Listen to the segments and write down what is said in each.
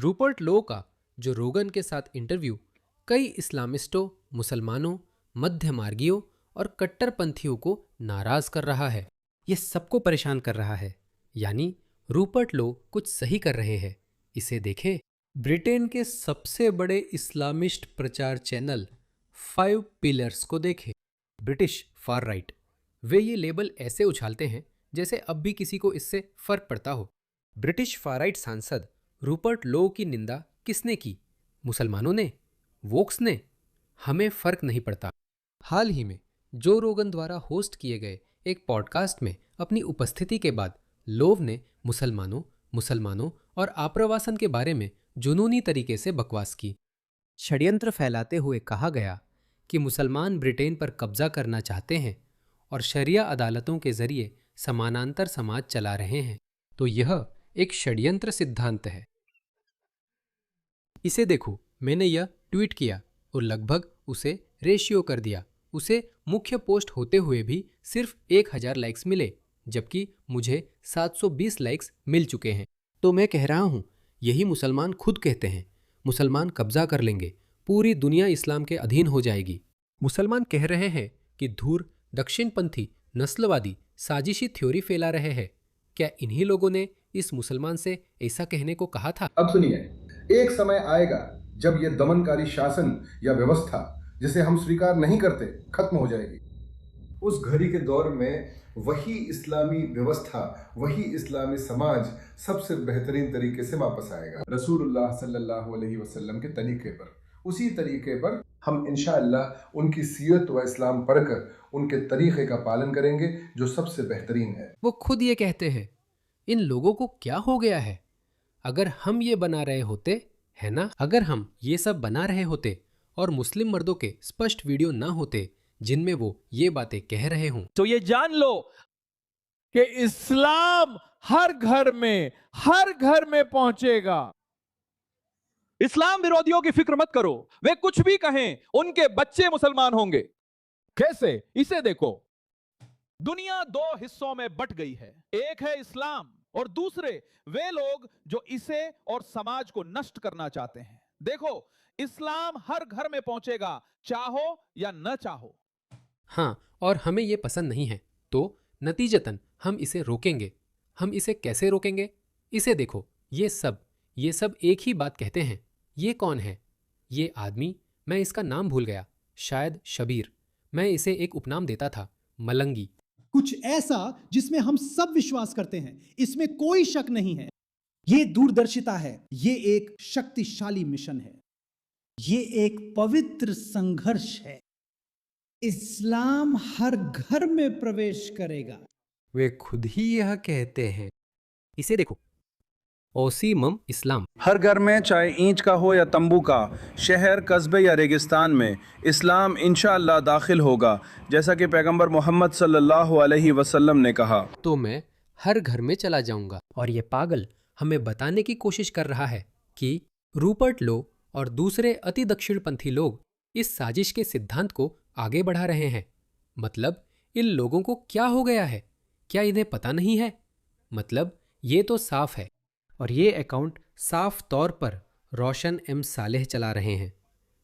Rupert लो का जो रोगन के साथ इंटरव्यू कई इस्लामिस्टों, मुसलमानों, मध्य मार्गियों और कट्टरपंथियों को नाराज कर रहा है। ये सबको परेशान कर रहा है। यानी रूपर्ट लो कुछ सही कर रहे हैं। इसे देखें। ब्रिटेन के सबसे बड़े इस्लामिस्ट प्रचार चैनल 5 पिलर्स को देखें। ब्रिटिश फार राइट, वे ये लेबल ऐसे उछालते हैं जैसे अब भी किसी को इससे फर्क पड़ता हो। ब्रिटिश फार राइट सांसद रूपर्ट लो की निंदा किसने की? मुसलमानों ने? वोक्स ने? हमें फर्क नहीं पड़ता। हाल ही में जो रोगन द्वारा होस्ट किए गए एक पॉडकास्ट में अपनी उपस्थिति के बाद लोव ने मुसलमानों और आप्रवासन के बारे में जुनूनी तरीके से बकवास की। षड्यंत्र फैलाते हुए कहा गया कि मुसलमान ब्रिटेन पर कब्जा करना चाहते हैं और शरिया अदालतों के जरिए समानांतर समाज चला रहे हैं। तो यह एक षड्यंत्र सिद्धांत है। इसे देखो, मैंने यह ट्वीट किया और लगभग उसे रेशियो कर दिया। उसे मुख्य पोस्ट होते हुए भी सिर्फ 1000 लाइक्स मिले, जबकि मुझे 720 लाइक्स मिल चुके हैं। तो मैं कह रहा हूँ, यही मुसलमान खुद कहते हैं। मुसलमान कब्जा कर लेंगे, पूरी दुनिया इस्लाम के अधीन हो जाएगी। मुसलमान कह रहे हैं कि धूर दक्षिणपंथी, नस्लवादी, साजिशी थ्योरी फैला रहे हैं। क्या इन्हीं लोगों ने इस मुसलमान से ऐसा कहने को कहा था? अब सुनिए, एक समय आएगा जब यह दमनकारी शासन या व्यवस्था जिसे हम स्वीकार नहीं करते खत्म हो जाएगी। उस घड़ी के दौर में वही इस्लामी व्यवस्था, वही इस्लामी समाज सबसे बेहतरीन तरीके से वापस आएगा, रसूलुल्लाह सल्लल्लाहु अलैहि वसल्लम के तरीके पर। उसी तरीके पर हम इंशाअल्लाह उनकी सीरत व इस्लाम पढ़कर उनके तरीके का पालन करेंगे जो सबसे बेहतरीन है। वो खुद ये कहते हैं। इन लोगों को क्या हो गया है? अगर हम ये बना रहे होते, है ना, अगर हम ये सब बना रहे होते और मुस्लिम मर्दों के स्पष्ट वीडियो ना होते जिनमें वो ये बातें कह रहे हों, तो ये जान लो कि इस्लाम हर घर में पहुंचेगा। इस्लाम विरोधियों की फिक्र मत करो, वे कुछ भी कहें, उनके बच्चे मुसलमान होंगे। कैसे? इसे देखो। दुनिया दो हिस्सों में बट गई है। एक है इस्लाम और दूसरे वे लोग जो इसे और समाज को नष्ट करना चाहते हैं। देखो, इस्लाम हर घर में पहुंचेगा, चाहो या न चाहो। हाँ, और हमें ये पसंद नहीं है, तो नतीजतन हम इसे रोकेंगे। हम इसे कैसे रोकेंगे? इसे देखो, ये सब एक ही बात कहते हैं। ये कौन है? ये आदमी, मैं इसका नाम भूल गया, शायद शबीर। मैं इसे एक उपनाम देता था, मलंगी। कुछ ऐसा जिसमें हम सब विश्वास करते हैं, इसमें कोई शक नहीं है। ये दूरदर्शिता है, ये एक शक्तिशाली मिशन है, ये एक पवित्र संघर्ष है। इस्लाम हर घर में प्रवेश करेगा। वे खुद ही यह कहते हैं। इसे देखो, ओसीमम इस्लाम। हर घर में, चाहे ईंट का हो या तंबू का, शहर, कस्बे या रेगिस्तान में, इस्लाम इंशाअल्लाह दाखिल होगा, जैसा कि पैगंबर मोहम्मद सल्लल्लाहु अलैहि वसल्लम ने कहा। तो मैं हर घर में चला जाऊंगा। और ये पागल हमें बताने की कोशिश कर रहा है कि रूपर्ट लो और दूसरे अति दक्षिणपंथी लोग इस साजिश के सिद्धांत को आगे बढ़ा रहे हैं। मतलब इन लोगों को क्या हो गया है? क्या इन्हें पता नहीं है? मतलब ये तो साफ है। और ये अकाउंट साफ तौर पर रोशन एम सालेह चला रहे हैं,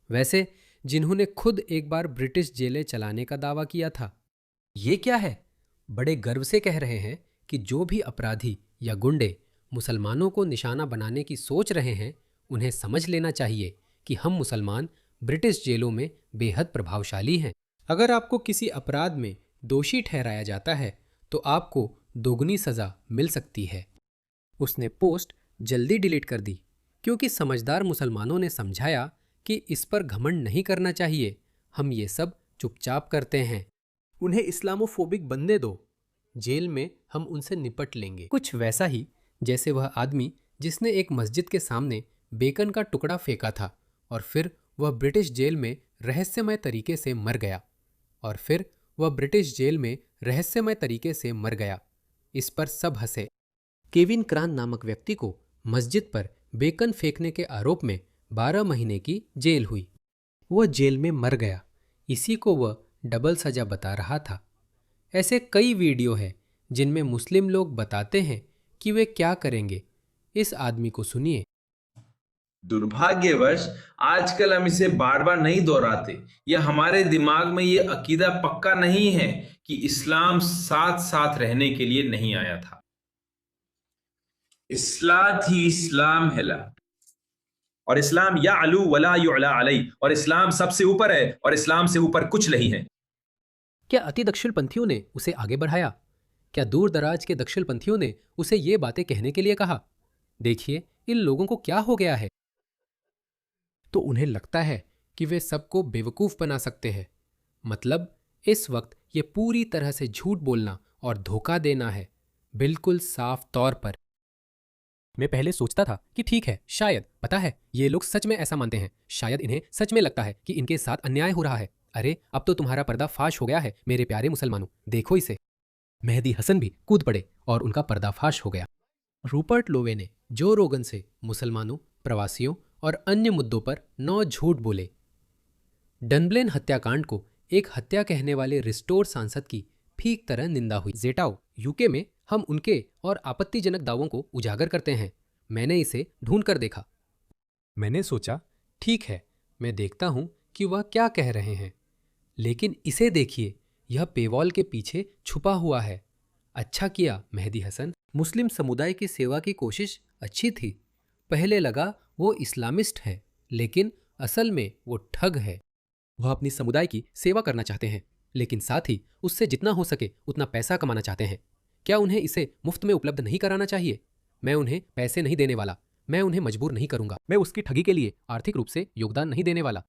वैसे जिन्होंने खुद एक बार ब्रिटिश जेलें चलाने का दावा किया था। ये क्या है? बड़े गर्व से कह रहे हैं कि जो भी अपराधी या गुंडे मुसलमानों को निशाना बनाने की सोच रहे हैं, उन्हें समझ लेना चाहिए कि हम मुसलमान ब्रिटिश जेलों में बेहद प्रभावशाली हैं। अगर आपको किसी अपराध में दोषी ठहराया जाता है तो आपको दोगुनी सज़ा मिल सकती है। उसने पोस्ट जल्दी डिलीट कर दी क्योंकि समझदार मुसलमानों ने समझाया कि इस पर घमंड नहीं करना चाहिए। हम ये सब चुपचाप करते हैं। उन्हें इस्लामोफोबिक बनने दो, जेल में हम उनसे निपट लेंगे। कुछ वैसा ही जैसे वह आदमी जिसने एक मस्जिद के सामने बेकन का टुकड़ा फेंका था और फिर वह ब्रिटिश जेल में रहस्यमय तरीके से मर गया। इस पर सब हंसे। केविन क्रान नामक व्यक्ति को मस्जिद पर बेकन फेंकने के आरोप में 12 महीने की जेल हुई। वह जेल में मर गया। इसी को वह डबल सजा बता रहा था। ऐसे कई वीडियो हैं जिनमें मुस्लिम लोग बताते हैं कि वे क्या करेंगे। इस आदमी को सुनिए। दुर्भाग्यवश आजकल हम इसे बार बार नहीं दोहराते या हमारे दिमाग में ये अकीदा पक्का नहीं है कि इस्लाम साथ साथ रहने के लिए नहीं आया था। इस्लात ही इस्लाम है ला, और इस्लाम या अलू वला युला अलई, और इस्लाम सबसे ऊपर है और इस्लाम से ऊपर कुछ नहीं है। क्या अति दक्षिणपंथियों ने उसे आगे बढ़ाया? क्या दूर दराज के दक्षिणपंथियों ने उसे ये बातें कहने के लिए कहा? देखिए इन लोगों को क्या हो गया है। तो उन्हें लगता है कि वे सबको बेवकूफ बना सकते हैं। मतलब इस वक्त ये पूरी तरह से झूठ बोलना और धोखा देना है, बिल्कुल साफ तौर पर। मैं पहले सोचता था कि ठीक है, शायद पता है ये लोग सच में ऐसा मानते हैं, शायद इन्हें सच में लगता है कि इनके साथ अन्याय हो रहा है। अरे अब तो तुम्हारा पर्दा फाश हो गया है मेरे प्यारे मुसलमानों, देखो इसे। मेहदी हसन भी कूद पड़े और उनका पर्दाफाश हो गया। रूपर्ट लोवे ने जो रोगन से मुसलमानों, प्रवासियों और अन्य मुद्दों पर 9 झूठ बोले। डनब्लेन हत्याकांड को एक हत्या कहने वाले रिस्टोर सांसद की ठीक तरह निंदा हुई। जेटाओ यूके में हम उनके और आपत्तिजनक दावों को उजागर करते हैं। मैंने इसे ढूंढ कर देखा। मैंने सोचा ठीक है, मैं देखता हूं कि वह क्या कह रहे हैं। लेकिन इसे देखिए, यह पेवॉल के पीछे छुपा हुआ है। अच्छा किया मेहदी हसन, मुस्लिम समुदाय की सेवा की कोशिश अच्छी थी। पहले लगा वो इस्लामिस्ट है, लेकिन असल में वो ठग है। वह अपनी समुदाय की सेवा करना चाहते हैं, लेकिन साथ ही उससे जितना हो सके उतना पैसा कमाना चाहते हैं। क्या उन्हें इसे मुफ्त में उपलब्ध नहीं कराना चाहिए? मैं उन्हें पैसे नहीं देने वाला, मैं उन्हें मजबूर नहीं करूंगा, मैं उसकी ठगी के लिए आर्थिक रूप से योगदान नहीं देने वाला।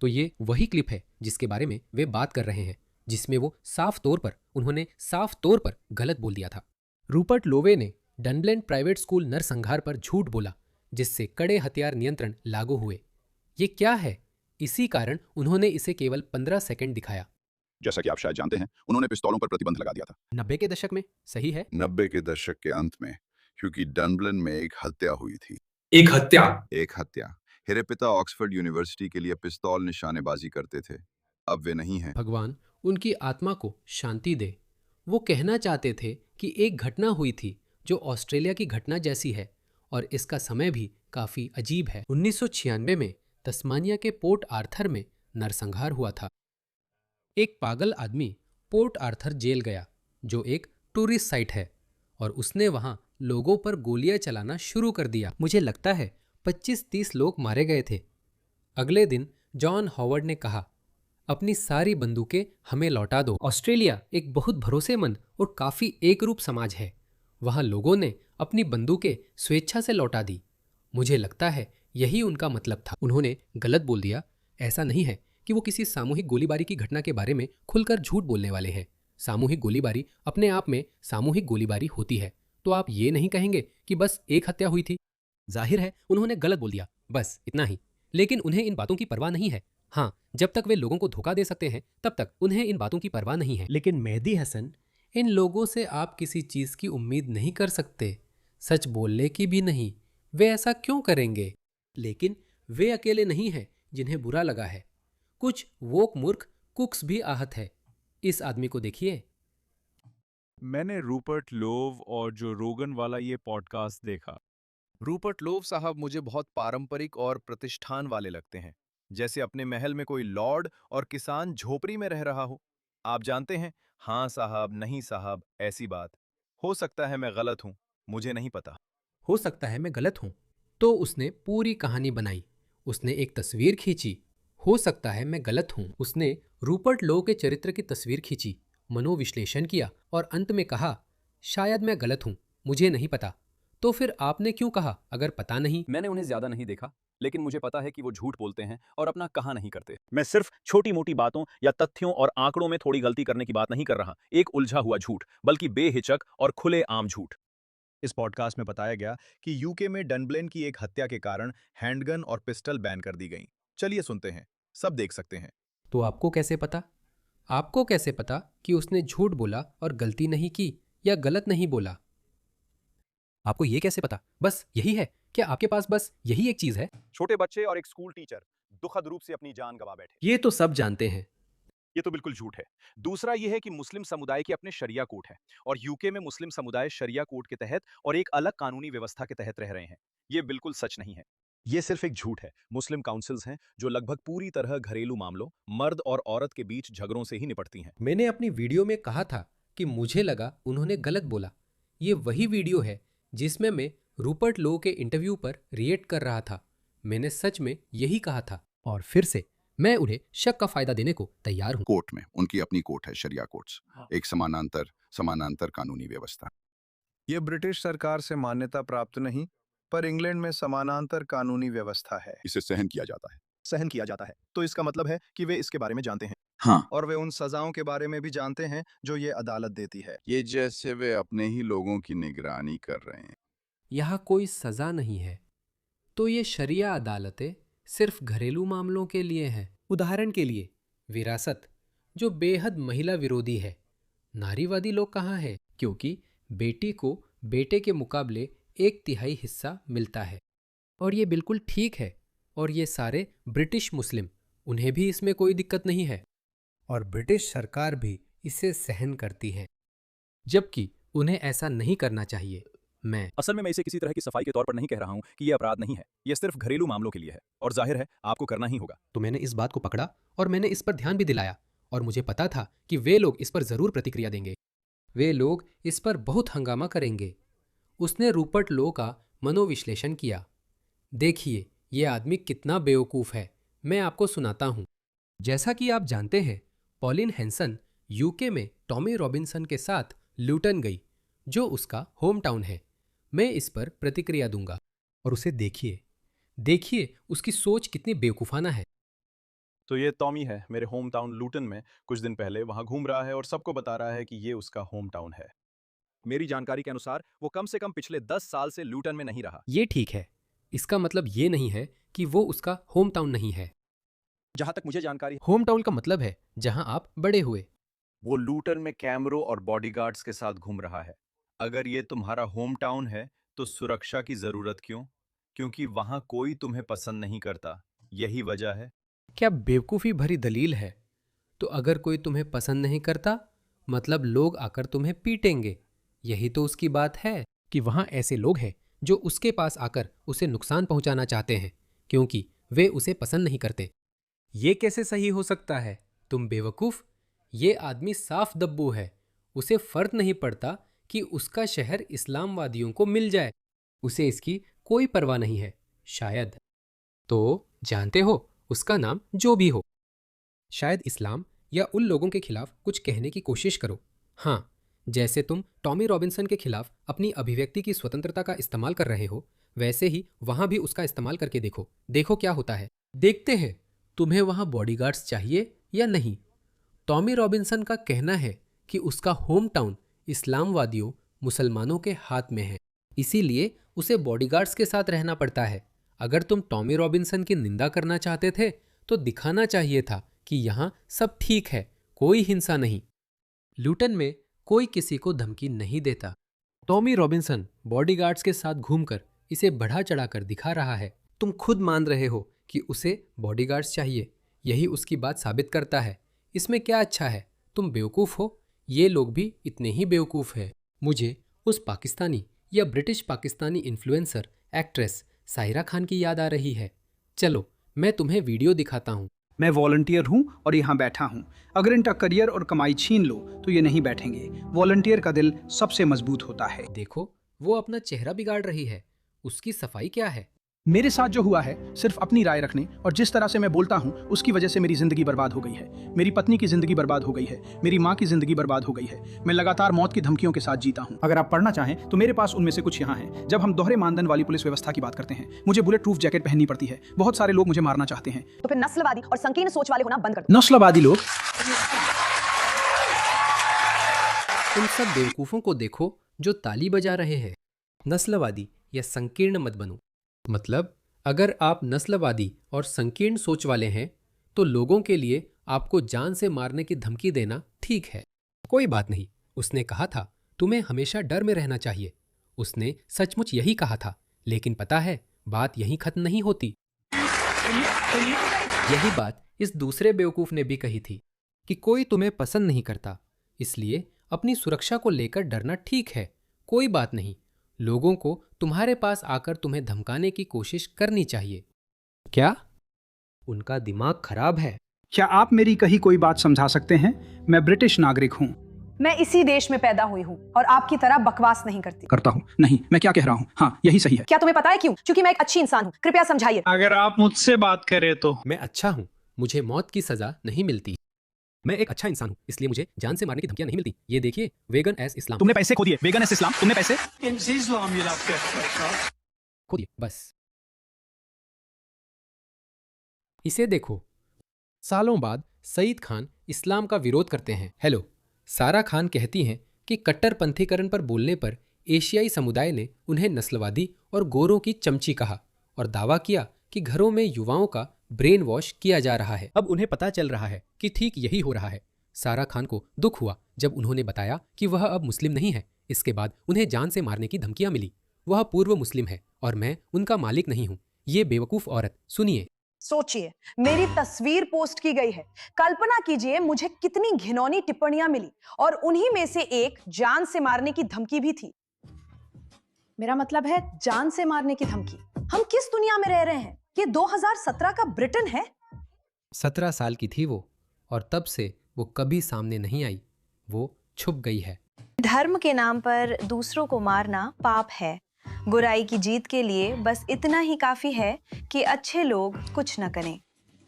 तो ये वही क्लिप है जिसके बारे में वे बात कर रहे हैं, जिसमें उन्होंने साफ तौर पर गलत बोल दिया था। रूपर्ट लोवे ने डनब्लेन प्राइवेट स्कूल नरसंहार पर झूठ बोला, जिससे कड़े हथियार नियंत्रण लागू हुए। ये क्या है? इसी कारण उन्होंने इसे केवल 15 सेकंड दिखाया। जैसा कि आप शायद जानते हैं, उन्होंने पिस्तौलों पर प्रतिबंध लगा दिया था 90 के दशक में, सही है? 90 के दशक के अंत में, क्योंकि डनब्लेन में एक हत्या हुई थी। एक हत्या? एक हत्या। मेरे पिता ऑक्सफोर्ड यूनिवर्सिटी के लिए पिस्तौल निशानेबाजी करते थे। अब वे नहीं हैं। भगवान उनकी आत्मा को शांति दे। वो कहना चाहते थे कि एक घटना हुई थी जो ऑस्ट्रेलिया की घटना जैसी है, और इसका समय भी काफी अजीब है। 1996 में तस्मानिया के पोर्ट आर्थर में नरसंहार हुआ था। एक पागल आदमी पोर्ट आर्थर जेल गया, जो एक टूरिस्ट साइट है, और उसने वहां लोगों पर गोलियां चलाना शुरू कर दिया। मुझे लगता है 25-30 लोग मारे गए थे। अगले दिन जॉन हॉवर्ड ने कहा, अपनी सारी बंदूकें हमें लौटा दो। ऑस्ट्रेलिया एक बहुत भरोसेमंद और काफी एकरूप समाज है। वहां लोगों ने अपनी बंदूकें स्वेच्छा से लौटा दी। मुझे लगता है यही उनका मतलब था। उन्होंने गलत बोल दिया। ऐसा नहीं है कि वो किसी सामूहिक गोलीबारी की घटना के बारे में खुलकर झूठ बोलने वाले हैं। सामूहिक गोलीबारी अपने आप में सामूहिक गोलीबारी होती है। तो आप ये नहीं कहेंगे कि बस एक हत्या हुई थी। जाहिर है उन्होंने गलत बोल दिया, बस इतना ही। लेकिन उन्हें इन बातों की परवाह नहीं है। हाँ, जब तक वे लोगों को धोखा दे सकते हैं तब तक उन्हें इन बातों की परवाह नहीं है। लेकिन मेहदी हसन, इन लोगों से आप किसी चीज की उम्मीद नहीं कर सकते, सच बोलने की भी नहीं। वे ऐसा क्यों करेंगे? लेकिन वे अकेले नहीं हैं जिन्हें बुरा लगा है। कुछ वोक मूर्ख कुक्स भी आहत है। इस आदमी को देखिए। मैंने रूपर्ट लोव और जो रोगन वाला ये पॉडकास्ट देखा। रूपर्ट लोव साहब मुझे बहुत पारंपरिक और प्रतिष्ठान वाले लगते हैं, जैसे अपने महल में कोई लॉर्ड और किसान झोपड़ी में रह रहा हो। आप जानते हैं, हाँ साहब, नहीं साहब, ऐसी बात। हो सकता है मैं गलत हूं, मुझे नहीं पता। हो सकता है मैं गलत हूं। तो उसने पूरी कहानी बनाई। उसने एक तस्वीर खींची। हो सकता है मैं गलत हूं। उसने रूपर्ट लो के चरित्र की तस्वीर खींची, मनोविश्लेषण किया और अंत में कहा, शायद मैं गलत हूं, मुझे नहीं पता। तो फिर आपने क्यों कहा अगर पता नहीं? मैंने उन्हें ज्यादा नहीं देखा, लेकिन मुझे पता है कि वो झूठ बोलते हैं और अपना कहा नहीं करते। मैं सिर्फ छोटी मोटी बातों या तथ्यों और आंकड़ों में थोड़ी गलती करने की बात नहीं कर रहा, एक उलझा हुआ झूठ, बल्कि बेहिचक और खुले आम झूठ। इस पॉडकास्ट में बताया गया कि यूके में डनब्लेन की एक हत्या के कारण हैंडगन और पिस्टल बैन कर दी गई। चलिए सुनते हैं, सब देख सकते हैं। तो आपको कैसे पता? आपको कैसे पता कि उसने झूठ बोला और गलती नहीं की या गलत नहीं बोला? आपको ये कैसे पता? बस यही है? क्या आपके पास बस यही एक चीज है? छोटे बच्चे और एक स्कूल टीचर दुखद रूप से अपनी जान गंवा बैठे। ये तो सब जानते हैं। ये तो बिल्कुल झूठ है। दूसरा ये है कि मुस्लिम समुदाय के अपने शरिया कोर्ट है और यूके में मुस्लिम समुदाय शरिया कोर्ट के तहत और एक अलग कानूनी व्यवस्था के तहत रह रहे हैं। ये बिल्कुल सच नहीं है। ये सिर्फ एक झूठ है। मुस्लिम काउंसिल्स हैं जो लगभग पूरी तरह घरेलू मामलों, मर्द और औरत के बीच झगड़ों से ही निपटती हैं। मैंने अपनी वीडियो में कहा था कि मुझे लगा उन्होंने गलत बोला। ये वही वीडियो है जिसमें मैं रूपर्ट लो के इंटरव्यू पर रिएक्ट कर रहा था। मैंने सच में यही कहा था और फिर से मैं उन्हें शक का फायदा देने को तैयार हूं। कोर्ट में उनकी अपनी कोर्ट है, शरिया कोर्ट्स, एक समानांतर कानूनी व्यवस्था। ये ब्रिटिश सरकार से मान्यता प्राप्त नहीं, पर इंग्लैंड में समानांतर कानूनी व्यवस्था है। इसे सहन किया जाता है। सहन किया जाता है तो इसका मतलब है कि वे इसके बारे में जानते हैं। हाँ, और वे उन सजाओं के बारे में भी जानते हैं जो ये अदालत देती है। ये जैसे वे अपने ही लोगों की निगरानी कर रहे हैं। यहाँ कोई सजा नहीं है, तो ये शरिया अदालतें सिर्फ घरेलू मामलों के लिए हैं। उदाहरण के लिए विरासत, जो बेहद महिला विरोधी है। नारीवादी लोग कहाँ हैं? क्योंकि बेटी को बेटे के मुकाबले 1/3 हिस्सा मिलता है और ये बिल्कुल ठीक है। और ये सारे ब्रिटिश मुस्लिम, उन्हें भी इसमें कोई दिक्कत नहीं है और ब्रिटिश सरकार भी इसे सहन करती है, जबकि उन्हें ऐसा नहीं करना चाहिए। असल में मैं इसे किसी तरह की सफाई के तौर पर नहीं कह रहा हूं कि यह अपराध नहीं है। यह सिर्फ घरेलू मामलों के लिए है और जाहिर है आपको करना ही होगा। तो मैंने इस बात को पकड़ा और मैंने इस पर ध्यान भी दिलाया और मुझे पता था कि वे लोग इस पर जरूर प्रतिक्रिया देंगे। वे लोग इस पर बहुत हंगामा करेंगे। उसने रूपर्ट लो का मनोविश्लेषण किया। देखिए ये आदमी कितना बेवकूफ़ है। मैं आपको सुनाता हूँ। जैसा कि आप जानते हैं, पॉलिन हैंसन यूके में टॉमी रॉबिन्सन के साथ ल्यूटन गई, जो उसका होम टाउन है। मैं इस पर प्रतिक्रिया दूंगा और उसे देखिए उसकी सोच कितनी बेवकूफ़ाना है। तो ये टॉमी है, मेरे होम टाउन लूटन में कुछ दिन पहले वहां घूम रहा है और सबको बता रहा है कि ये उसका होम टाउन है। मेरी जानकारी के अनुसार वो कम से कम पिछले 10 साल से लूटन में नहीं रहा। ये ठीक है, इसका मतलब ये नहीं है कि वो उसका होम टाउन नहीं है। जहां तक मुझे जानकारी, होम टाउन का मतलब है जहां आप बड़े हुए। वो लूटन में कैमरों और बॉडीगार्ड्स के साथ घूम रहा है। अगर ये तुम्हारा होम टाउन है तो सुरक्षा की जरूरत क्यों? क्योंकि वहां कोई तुम्हें पसंद नहीं करता, यही वजह है। क्या बेवकूफ़ी भरी दलील है। तो अगर कोई तुम्हें पसंद नहीं करता, मतलब लोग आकर तुम्हें पीटेंगे। यही तो उसकी बात है कि वहां ऐसे लोग हैं जो उसके पास आकर उसे नुकसान पहुंचाना चाहते हैं क्योंकि वे उसे पसंद नहीं करते। ये कैसे सही हो सकता है? तुम बेवकूफ़। ये आदमी साफ दब्बू है। उसे फर्क नहीं पड़ता कि उसका शहर इस्लामवादियों को मिल जाए। उसे इसकी कोई परवाह नहीं है। शायद तो जानते हो, उसका नाम जो भी हो, शायद इस्लाम या उन लोगों के खिलाफ कुछ कहने की कोशिश करो। हाँ, जैसे तुम टॉमी रॉबिन्सन के खिलाफ अपनी अभिव्यक्ति की स्वतंत्रता का इस्तेमाल कर रहे हो, वैसे ही वहां भी उसका इस्तेमाल करके देखो क्या होता है। देखते हैं तुम्हें वहां बॉडीगार्ड्स चाहिए या नहीं। टॉमी रॉबिन्सन का कहना है कि उसका होम टाउन इस्लामवादियों, मुसलमानों के हाथ में है, इसीलिए उसे बॉडीगार्ड्स के साथ रहना पड़ता है। अगर तुम टॉमी रॉबिन्सन की निंदा करना चाहते थे तो दिखाना चाहिए था कि यहाँ सब ठीक है, कोई हिंसा नहीं। लूटन में कोई किसी को धमकी नहीं देता। टॉमी रॉबिन्सन बॉडीगार्ड्स के साथ घूमकर इसे बढ़ा चढ़ाकर दिखा रहा है। तुम खुद मान रहे हो कि उसे बॉडीगार्ड्स चाहिए, यही उसकी बात साबित करता है। इसमें क्या अच्छा है? तुम बेवकूफ़ हो, ये लोग भी इतने ही बेवकूफ़ है। मुझे उस पाकिस्तानी या British Pakistani influencer actress Sahira Khan की याद आ रही है। चलो मैं तुम्हें वीडियो दिखाता हूँ। मैं वॉलंटियर हूँ और यहाँ बैठा हूँ। अगर इनका करियर और कमाई छीन लो तो ये नहीं बैठेंगे। वॉलंटियर का दिल सबसे मजबूत होता है। देखो वो अपना चेहरा बिगाड़ रही है। उसकी सफाई क्या है? मेरे साथ जो हुआ है सिर्फ अपनी राय रखने और जिस तरह से मैं बोलता हूँ उसकी वजह से मेरी जिंदगी बर्बाद हो गई है। मेरी पत्नी की जिंदगी बर्बाद हो गई है। मेरी माँ की जिंदगी बर्बाद हो गई है। मैं लगातार मौत की धमकियों के साथ जीता हूँ। अगर आप पढ़ना चाहें तो मेरे पास उनमें से कुछ यहाँ हैं। जब हम दोहरे मानदंड वाली पुलिस व्यवस्था की बात करते हैं, मुझे बुलेट प्रूफ जैकेट पहननी पड़ती है। बहुत सारे लोग मुझे मारना चाहते हैं। तो फिर नस्लवादी और संकीर्ण सोच वाले होना बंद कर दो। नस्लवादी लोग। उन सब बेवकूफों को देखो जो ताली बजा रहे हैं। नस्लवादी या संकीर्ण मत बनो। मतलब अगर आप नस्लवादी और संकीर्ण सोच वाले हैं तो लोगों के लिए आपको जान से मारने की धमकी देना ठीक है। कोई बात नहीं। उसने कहा था तुम्हें हमेशा डर में रहना चाहिए। उसने सचमुच यही कहा था, लेकिन पता है बात यहीं खत्म नहीं होती। यही बात इस दूसरे बेवकूफ ने भी कही थी कि कोई तुम्हें पसंद नहीं करता, इसलिए अपनी सुरक्षा को लेकर डरना ठीक है। कोई बात नहीं, लोगों को तुम्हारे पास आकर तुम्हें धमकाने की कोशिश करनी चाहिए। क्या? उनका दिमाग खराब है। क्या आप मेरी कही कोई बात समझा सकते हैं? मैं ब्रिटिश नागरिक हूँ। मैं इसी देश में पैदा हुई हूँ और आपकी तरह बकवास नहीं करती। करता हूँ नहीं, मैं क्या कह रहा हूँ, हाँ यही सही है। क्या तुम्हें पता है क्यों? क्योंकि मैं एक अच्छी इंसान हूँ। कृपया समझाइए। अगर आप मुझसे बात करें तो। मैं अच्छा हूँ, मुझे मौत की सजा नहीं मिलती। मैं एक अच्छा इंसान हूँ, इसलिए मुझे जान से मारने की धमकियां नहीं मिलती। ये देखिए, वेगन एस इस्लाम। तुमने पैसे खो दिए। वेगन एस इस्लाम, तुमने पैसे खो दिए, बस। इसे देखो। सालों बाद सईद खान इस्लाम का विरोध करते हैं। हेलो, सारा खान कहती हैं कि कट्टरपंथीकरण पर बोलने पर एशियाई समुदाय ने उन्हें नस्लवादी और गोरों की चमची कहा और दावा किया कि घरों में युवाओं का ब्रेन वॉश किया जा रहा है। अब उन्हें पता चल रहा है कि ठीक यही हो रहा है। सारा खान को दुख हुआ जब उन्होंने बताया कि वह अब मुस्लिम नहीं है। इसके बाद उन्हें जान से मारने की धमकियां मिली। वह पूर्व मुस्लिम है और मैं उनका मालिक नहीं हूं। ये बेवकूफ औरत। सुनिए। सोचिए, मेरी तस्वीर पोस्ट की गई है। कल्पना कीजिए मुझे कितनी घिनौनी टिप्पणियां मिली और उन्हीं में से एक जान से मारने की धमकी भी थी। मेरा मतलब है जान से मारने की धमकी। हम किस दुनिया में रह रहे हैं? ये 2017 का ब्रिटेन है। 17 साल की थी वो और तब से वो कभी सामने नहीं आई। वो छुप गई है। धर्म के नाम पर दूसरों को मारना पाप है। बुराई की जीत के लिए बस इतना ही काफी है कि अच्छे लोग कुछ न करें।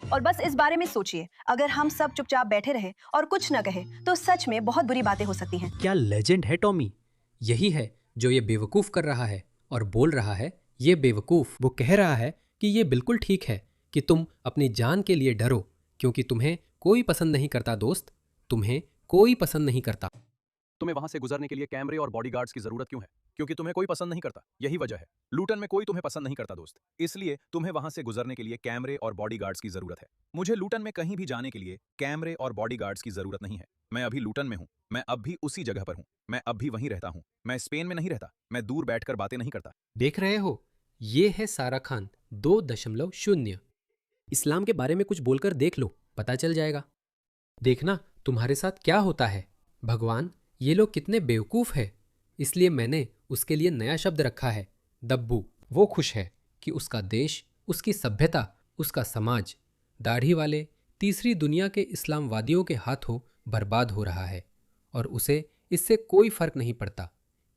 और बस इस बारे में सोचिए, अगर हम सब चुपचाप बैठे रहे और कुछ न कहे तो सच में बहुत बुरी बातें हो सकती हैं। क्या लेजेंड है टॉमी। यही है जो ये बेवकूफ कर रहा है और बोल रहा है ये बेवकूफ। वो कह रहा है कि ये बिल्कुल ठीक है कि तुम अपनी जान के लिए डरो, क्योंकि तुम्हें कोई पसंद नहीं करता दोस्त, तुम्हें कोई पसंद नहीं करता। तुम्हें वहां से गुजरने के लिए कैमरे और बॉडीगार्ड्स की जरूरत क्यों है? क्योंकि तुम्हें कोई पसंद नहीं करता, यही वजह है। लूटन में कोई तुम्हें पसंद नहीं करता दोस्त, इसलिए तुम्हें वहां से गुजरने के लिए कैमरे और बॉडीगार्ड्स की जरूरत है। मुझे लूटन में कहीं भी जाने के लिए कैमरे और बॉडीगार्ड्स की जरूरत नहीं है। मैं अभी लूटन में हूँ, मैं अब भी उसी जगह पर हूँ, मैं अब भी वहीं रहता हूँ। मैं स्पेन में नहीं रहता, मैं दूर बैठकर बातें नहीं करता। देख रहे हो, ये है सारा खान 2.0। इस्लाम के बारे में कुछ बोलकर देख लो, पता चल जाएगा। देखना तुम्हारे साथ क्या होता है। भगवान, ये लोग कितने बेवकूफ है। इसलिए मैंने उसके लिए नया शब्द रखा है, दब्बू। वो खुश है कि उसका देश, उसकी सभ्यता, उसका समाज दाढ़ी वाले तीसरी दुनिया के इस्लामवादियों के हाथों बर्बाद हो रहा है और उसे इससे कोई फर्क नहीं पड़ता।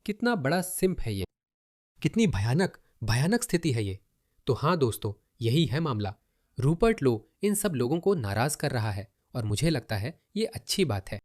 कितना बड़ा सिंप है ये, कितनी भयानक स्थिति है ये। तो हाँ दोस्तों, यही है मामला। रूपर्ट लो इन सब लोगों को नाराज कर रहा है और मुझे लगता है ये अच्छी बात है।